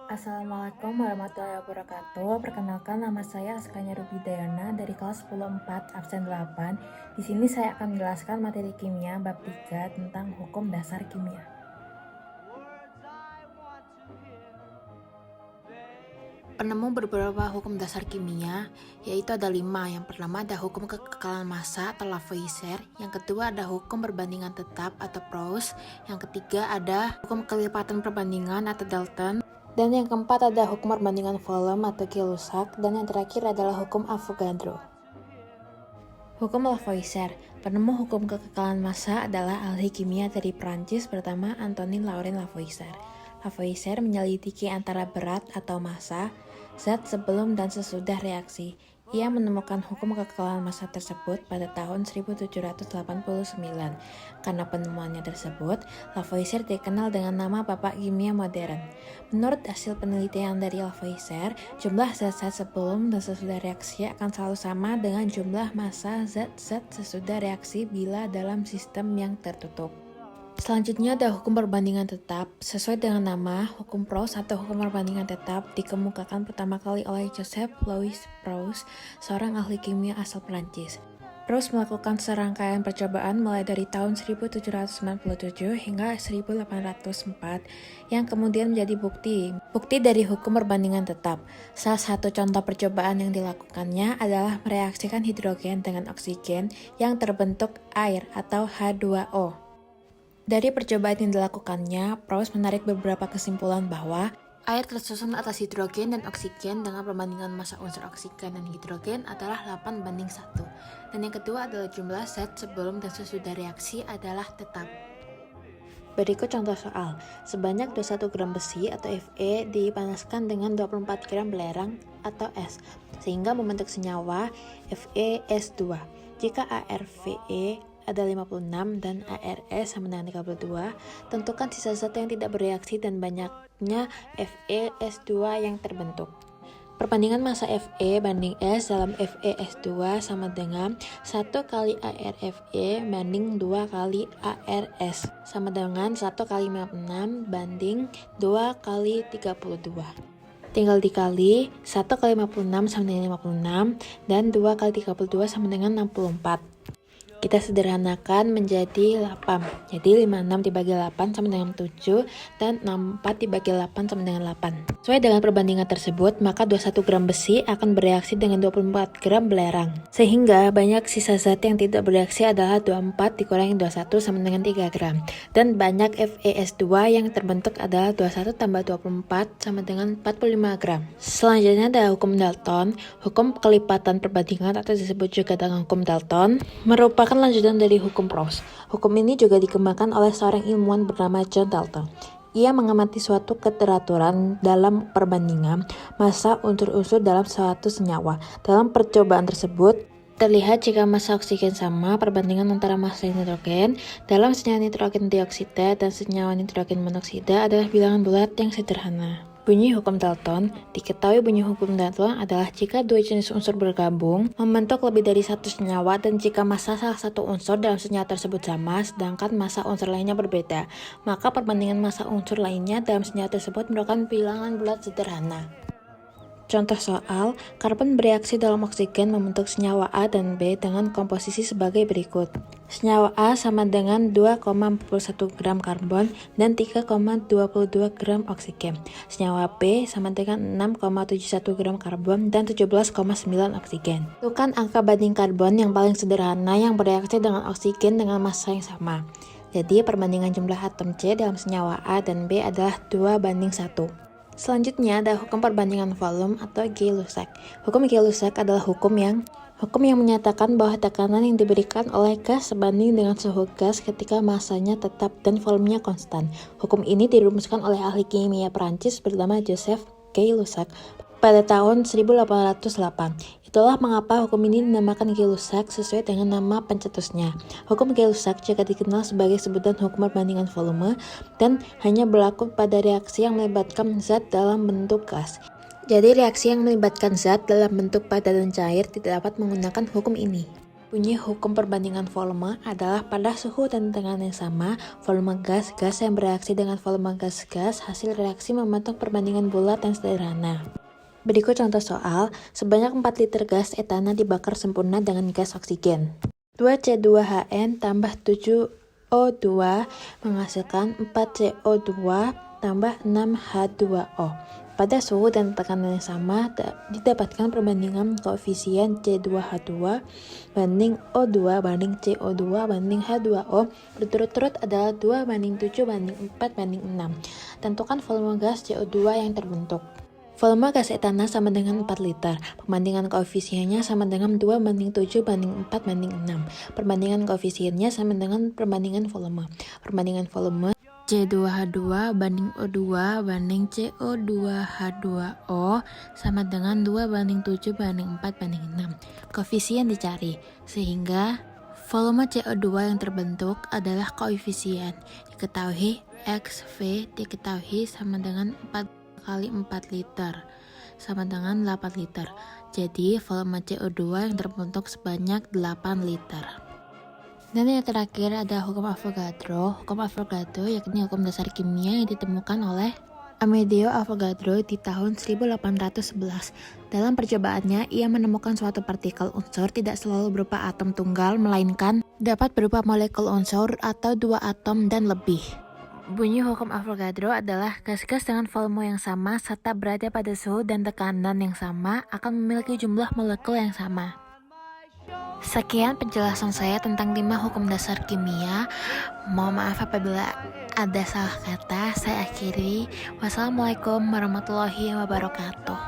Assalamualaikum warahmatullahi wabarakatuh. Perkenalkan, nama saya Askanya Rubidayana dari kelas 10-4 absen 8. Di sini saya akan menjelaskan materi kimia bab 3 tentang hukum dasar kimia. Penemu beberapa hukum dasar kimia, yaitu ada 5. Yang pertama ada hukum kekekalan massa atau Lavoisier. Yang kedua ada hukum perbandingan tetap atau Proust. Yang ketiga ada hukum kelipatan perbandingan atau Dalton. Dan yang keempat ada hukum perbandingan volume atau Gay-Lussac. Dan yang terakhir adalah hukum Avogadro. Hukum Lavoisier. Penemu hukum kekekalan massa adalah ahli kimia dari Prancis bernama Antoine Laurent Lavoisier. Lavoisier menyelidiki antara berat atau massa zat sebelum dan sesudah reaksi. Ia menemukan hukum kekekalan massa tersebut pada tahun 1789. Karena penemuannya tersebut, Lavoisier dikenal dengan nama Bapak Kimia Modern. Menurut hasil penelitian dari Lavoisier, jumlah zat-zat sebelum dan sesudah reaksi akan selalu sama dengan jumlah massa zat-zat sesudah reaksi bila dalam sistem yang tertutup. Selanjutnya ada hukum perbandingan tetap. Sesuai dengan nama, hukum Proust atau hukum perbandingan tetap dikemukakan pertama kali oleh Joseph Louis Proust, seorang ahli kimia asal Prancis. Proust melakukan serangkaian percobaan mulai dari tahun 1797 hingga 1804 yang kemudian menjadi bukti dari hukum perbandingan tetap. Salah satu contoh percobaan yang dilakukannya adalah mereaksikan hidrogen dengan oksigen yang terbentuk air atau H2O. Dari percobaan yang dilakukannya, Proust menarik beberapa kesimpulan bahwa air tersusun atas hidrogen dan oksigen dengan perbandingan massa unsur oksigen dan hidrogen adalah 8:1. Dan yang kedua adalah jumlah zat sebelum dan sesudah reaksi adalah tetap. Berikut contoh soal. Sebanyak 21 gram besi atau Fe dipanaskan dengan 24 gram belerang atau es, sehingga membentuk senyawa FeS2. Jika ArFe ada 56 dan ARS sama dengan 32, tentukan sisa zat yang tidak bereaksi dan banyaknya FeS2 yang terbentuk. Perbandingan massa Fe banding S dalam FeS2 sama dengan 1 kali ArFe banding 2 kali ARS sama dengan 1 kali 56 banding 2 kali 32. Tinggal dikali 1 kali 56 sama dengan 56 dan 2 kali 32 sama dengan 64. Kita sederhanakan menjadi 8. Jadi 56 dibagi 8 sama dengan 7 dan 64 dibagi 8 sama dengan 8. Sesuai dengan perbandingan tersebut, maka 21 gram besi akan bereaksi dengan 24 gram belerang. Sehingga banyak sisa zat yang tidak bereaksi adalah 24 dikurangi 21 sama dengan 3 gram. Dan banyak FeS2 yang terbentuk adalah 21 tambah 24 sama dengan 45 gram. Selanjutnya ada hukum Dalton. Hukum kelipatan perbandingan atau disebut juga dengan hukum Dalton merupakan lanjutan dari hukum Proust. Hukum ini juga dikembangkan oleh seorang ilmuwan bernama John Dalton. Ia mengamati suatu keteraturan dalam perbandingan massa unsur-unsur dalam suatu senyawa. Dalam percobaan tersebut, terlihat jika massa oksigen sama, perbandingan antara massa nitrogen dalam senyawa nitrogen dioksida dan senyawa nitrogen monoksida adalah bilangan bulat yang sederhana. Bunyi hukum Dalton. Diketahui bunyi hukum Dalton adalah jika dua jenis unsur bergabung membentuk lebih dari satu senyawa dan jika massa salah satu unsur dalam senyawa tersebut sama sedangkan massa unsur lainnya berbeda, maka perbandingan massa unsur lainnya dalam senyawa tersebut merupakan bilangan bulat sederhana. Contoh soal, karbon bereaksi dalam oksigen membentuk senyawa A dan B dengan komposisi sebagai berikut. Senyawa A sama dengan 2,41 gram karbon dan 3,22 gram oksigen. Senyawa B sama dengan 6,71 gram karbon dan 17,9 oksigen. Tentukan angka banding karbon yang paling sederhana yang bereaksi dengan oksigen dengan massa yang sama. Jadi perbandingan jumlah atom C dalam senyawa A dan B adalah 2:1. Selanjutnya ada hukum perbandingan volume atau Gay-Lussac. Hukum Gay-Lussac adalah hukum yang menyatakan bahwa tekanan yang diberikan oleh gas sebanding dengan suhu gas ketika massanya tetap dan volumenya konstan. Hukum ini dirumuskan oleh ahli kimia Prancis bernama Joseph Gay-Lussac pada tahun 1808. Itulah mengapa hukum ini dinamakan Gay-Lussac sesuai dengan nama pencetusnya. Hukum Gay-Lussac juga dikenal sebagai sebutan hukum perbandingan volume dan hanya berlaku pada reaksi yang melibatkan zat dalam bentuk gas. Jadi reaksi yang melibatkan zat dalam bentuk padat dan cair tidak dapat menggunakan hukum ini. Bunyi hukum perbandingan volume adalah pada suhu dan tekanan yang sama, volume gas-gas yang bereaksi dengan volume gas-gas, hasil reaksi membentuk perbandingan bulat dan sederhana. Berikut contoh soal, sebanyak 4 liter gas etana dibakar sempurna dengan gas oksigen. 2C2HN tambah 7O2 menghasilkan 4CO2 tambah 6H2O. Pada suhu dan tekanan yang sama, didapatkan perbandingan koefisien C2H2 banding O2 banding CO2 banding H2O berturut-turut adalah 2 banding 7 banding 4 banding 6. Tentukan volume gas CO2 yang terbentuk. Volume gas etana sama dengan 4 liter. Perbandingan koefisiennya sama dengan 2 banding 7 banding 4 banding 6. Perbandingan koefisiennya sama dengan perbandingan volume. Perbandingan volume C2H2 banding O2 banding CO2H2O sama dengan 2 banding 7 banding 4 banding 6. Koefisien dicari, sehingga volume CO2 yang terbentuk adalah koefisien. Diketahui XV diketahui sama dengan 4 kali 4 liter sama dengan 8 liter. Jadi volume CO2 yang terbentuk sebanyak 8 liter. Dan yang terakhir ada hukum Avogadro. Hukum Avogadro yakni hukum dasar kimia yang ditemukan oleh Amedeo Avogadro di tahun 1811. Dalam percobaannya, ia menemukan suatu partikel unsur tidak selalu berupa atom tunggal, melainkan dapat berupa molekul unsur atau 2 atom dan lebih. Bunyi hukum Avogadro adalah gas-gas dengan volume yang sama serta berada pada suhu dan tekanan yang sama akan memiliki jumlah molekul yang sama. Sekian penjelasan saya tentang 5 hukum dasar kimia. Mohon maaf apabila ada salah kata. Saya akhiri. Wassalamualaikum warahmatullahi wabarakatuh.